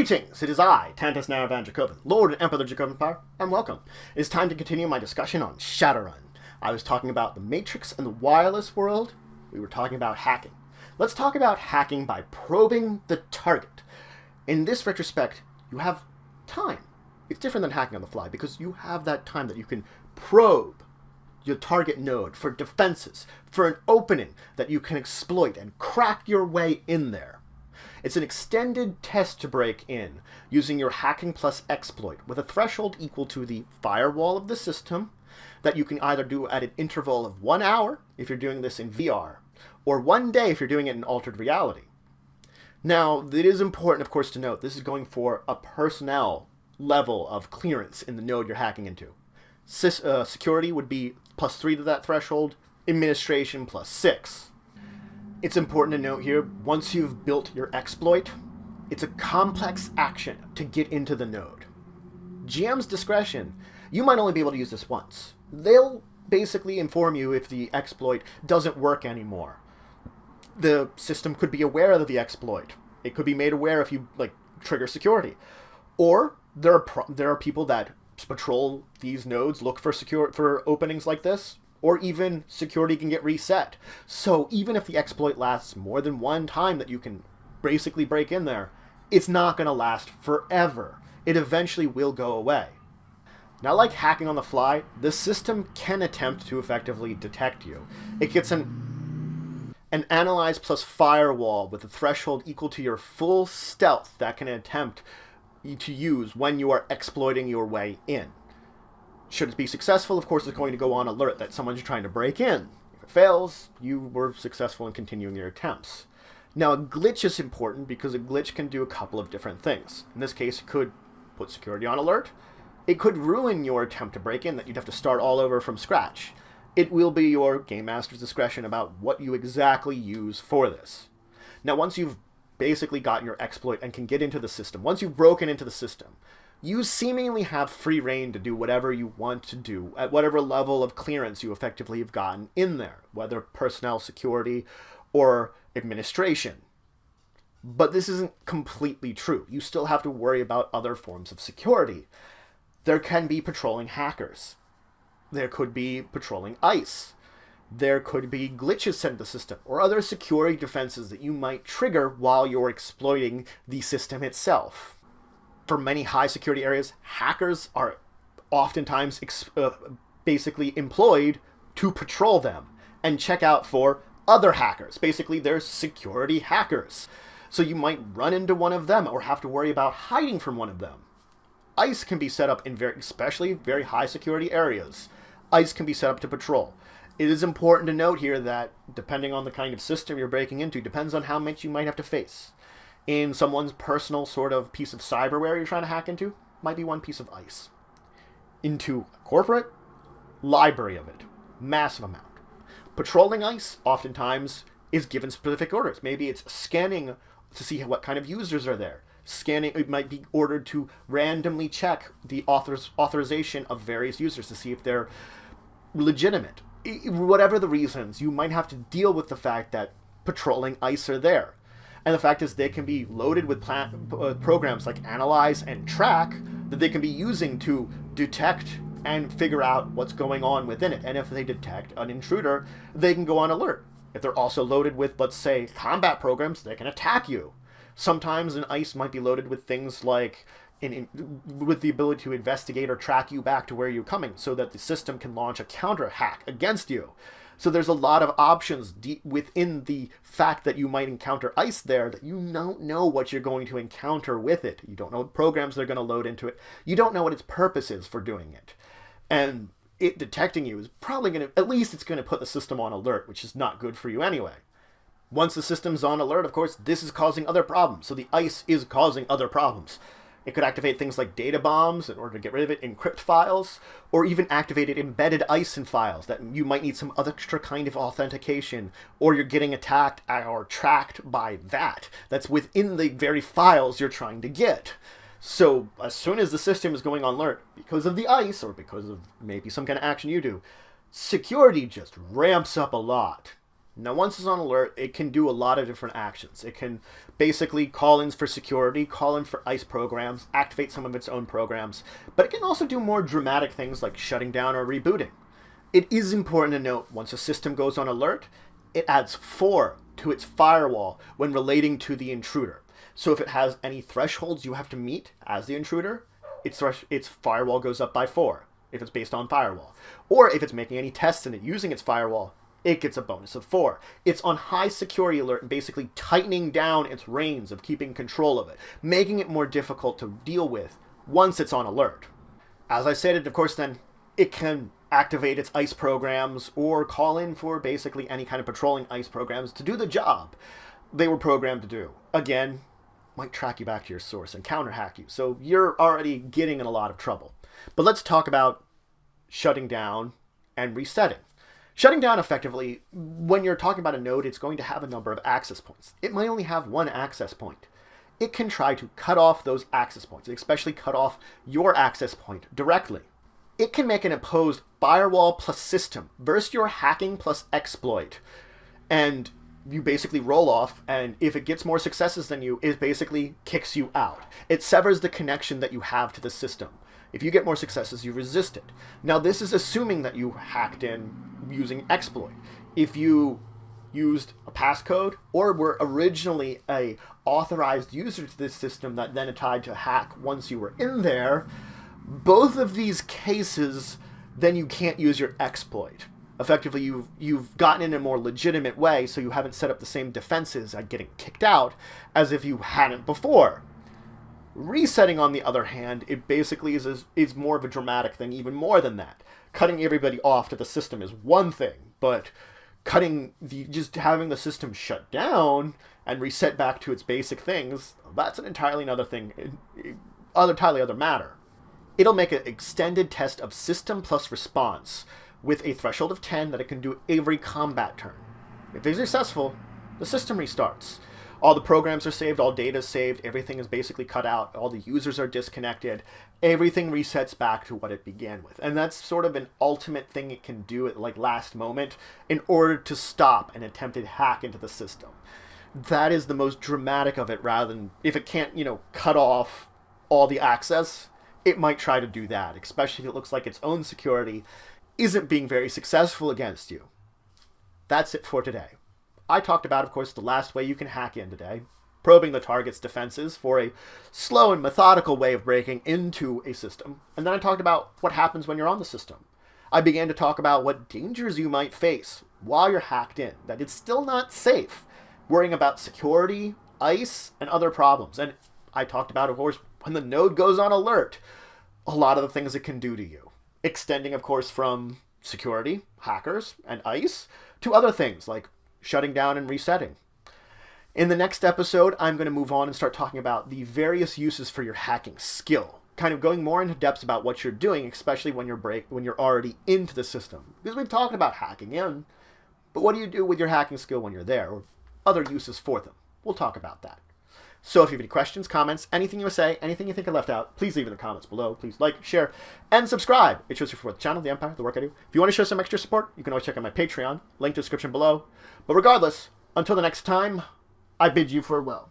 Greetings! It is I, Tantus Naravan Dracovin, Lord and Emperor of the Dracovin Empire, and welcome. It is time to continue my discussion on SHADOWRUN. I was talking about the Matrix and the wireless world. We were talking about hacking. Let's talk about hacking by probing the target. In this retrospect, you have time. It's different than hacking on the fly because you have that time that you can probe your target node for defenses, for an opening that you can exploit and crack your way in there. It's an extended test to break in, using your hacking plus exploit, with a threshold equal to the firewall of the system, that you can either do at an interval of 1 hour, if you're doing this in VR, or 1 day if you're doing it in altered reality. Now, it is important, of course, to note, this is going for a personnel level of clearance in the node you're hacking into. Security would be +3 to that threshold, administration +6. It's important to note here, once you've built your exploit, it's a complex action to get into the node. GM's discretion, you might only be able to use this once. They'll basically inform you if the exploit doesn't work anymore. The system could be aware of the exploit. It could be made aware if you trigger security. Or there are people that patrol these nodes, look for openings like this, or even security can get reset. So even if the exploit lasts more than one time that you can basically break in there, it's not going to last forever. It eventually will go away. Now, like hacking on the fly, the system can attempt to effectively detect you. It gets an analyze plus firewall with a threshold equal to your full stealth that can attempt to use when you are exploiting your way in. Should it be successful, of course, it's going to go on alert that someone's trying to break in. If it fails, you were successful in continuing your attempts. Now, a glitch is important because a glitch can do a couple of different things. In this case, it could put security on alert. It could ruin your attempt to break in, that you'd have to start all over from scratch. It will be your game master's discretion about what you exactly use for this. Now, once you've basically gotten your exploit and can get into the system, once you've broken into the system, you seemingly have free reign to do whatever you want to do at whatever level of clearance you effectively have gotten in there, whether personnel, security, or administration. But this isn't completely true. You still have to worry about other forms of security. There can be patrolling hackers. There could be patrolling ICE. There could be glitches sent to the system, or other security defenses that you might trigger while you're exploiting the system itself. For many high security areas, hackers are oftentimes basically employed to patrol them and check out for other hackers. Basically, they're security hackers. So you might run into one of them or have to worry about hiding from one of them. ICE can be set up in especially very high security areas. ICE can be set up to patrol. It is important to note here that depending on the kind of system you're breaking into, depends on how much you might have to face. In someone's personal sort of piece of cyberware you're trying to hack into, might be one piece of ICE. Into a corporate, library of it, massive amount. Patrolling ICE oftentimes is given specific orders. Maybe it's scanning to see what kind of users are there. Scanning, it might be ordered to randomly check the authorization of various users to see if they're legitimate. Whatever the reasons, you might have to deal with the fact that patrolling ICE are there. And the fact is they can be loaded with programs like Analyze and Track that they can be using to detect and figure out what's going on within it. And if they detect an intruder, they can go on alert. If they're also loaded with, let's say, combat programs, they can attack you. Sometimes an ICE might be loaded with things like with the ability to investigate or track you back to where you're coming so that the system can launch a counter hack against you. So there's a lot of options within the fact that you might encounter ICE there that you don't know what you're going to encounter with it. You don't know what programs they're going to load into it. You don't know what its purpose is for doing it. And it detecting you is probably going to, at least it's going to put the system on alert, which is not good for you anyway. Once the system's on alert, of course, this is causing other problems. So the ICE is causing other problems. It could activate things like data bombs in order to get rid of it, encrypt files, or even activated embedded ISIN files that you might need some other extra kind of authentication, or you're getting attacked or tracked by that's within the very files you're trying to get. So as soon as the system is going on alert, because of the ICE, or because of maybe some kind of action you do, security just ramps up a lot. Now, once it's on alert, it can do a lot of different actions. It can basically call in for security, call in for ICE programs, activate some of its own programs, but it can also do more dramatic things like shutting down or rebooting. It is important to note, once a system goes on alert, it adds 4 to its firewall when relating to the intruder. So if it has any thresholds you have to meet as the intruder, its firewall goes up by 4, if it's based on firewall. Or if it's making any tests in it using its firewall, it gets a bonus of 4. It's on high security alert and basically tightening down its reins of keeping control of it, making it more difficult to deal with once it's on alert. As I stated, of course, then it can activate its ICE programs or call in for basically any kind of patrolling ICE programs to do the job they were programmed to do. Again, might track you back to your source and counter hack you, so you're already getting in a lot of trouble. But let's talk about shutting down and resetting. Shutting down effectively, when you're talking about a node, it's going to have a number of access points. It might only have one access point. It can try to cut off those access points, especially cut off your access point directly. It can make an opposed firewall plus system versus your hacking plus exploit. And you basically roll off, and if it gets more successes than you, it basically kicks you out. It severs the connection that you have to the system. If you get more successes, you resist it. Now, this is assuming that you hacked in using exploit. If you used a passcode or were originally a authorized user to this system that then tried to hack once you were in there, both of these cases, then you can't use your exploit. Effectively, you've gotten in a more legitimate way, so you haven't set up the same defenses at getting kicked out as if you hadn't before. Resetting, on the other hand, it basically is more of a dramatic thing, even more than that. Cutting everybody off to the system is one thing, but just having the system shut down and reset back to its basic things, that's an entirely another thing, entirely other matter. It'll make an extended test of system plus response with a threshold of 10 that it can do every combat turn. If it's successful, the system restarts. All the programs are saved, all data is saved, everything is basically cut out, all the users are disconnected, everything resets back to what it began with. And that's sort of an ultimate thing it can do at like last moment in order to stop an attempted hack into the system. That is the most dramatic of it, rather than if it can't, cut off all the access, it might try to do that, especially if it looks like its own security isn't being very successful against you. That's it for today. I talked about, of course, the last way you can hack in today, probing the target's defenses for a slow and methodical way of breaking into a system, and then I talked about what happens when you're on the system. I began to talk about what dangers you might face while you're hacked in, that it's still not safe, worrying about security, ICE, and other problems. And I talked about, of course, when the node goes on alert, a lot of the things it can do to you. Extending, of course, from security, hackers, and ICE, to other things like shutting down and resetting. In the next episode, I'm going to move on and start talking about the various uses for your hacking skill, kind of going more into depth about what you're doing, especially when you're already into the system. Because we've talked about hacking in, but what do you do with your hacking skill when you're there, or other uses for them? We'll talk about that. So if you have any questions, comments, anything you want to say, anything you think I left out, please leave it in the comments below. Please like, share, and subscribe. It shows you for the channel, the Empire, the work I do. If you want to show some extra support, you can always check out my Patreon, link to the description below. But regardless, until the next time, I bid you farewell.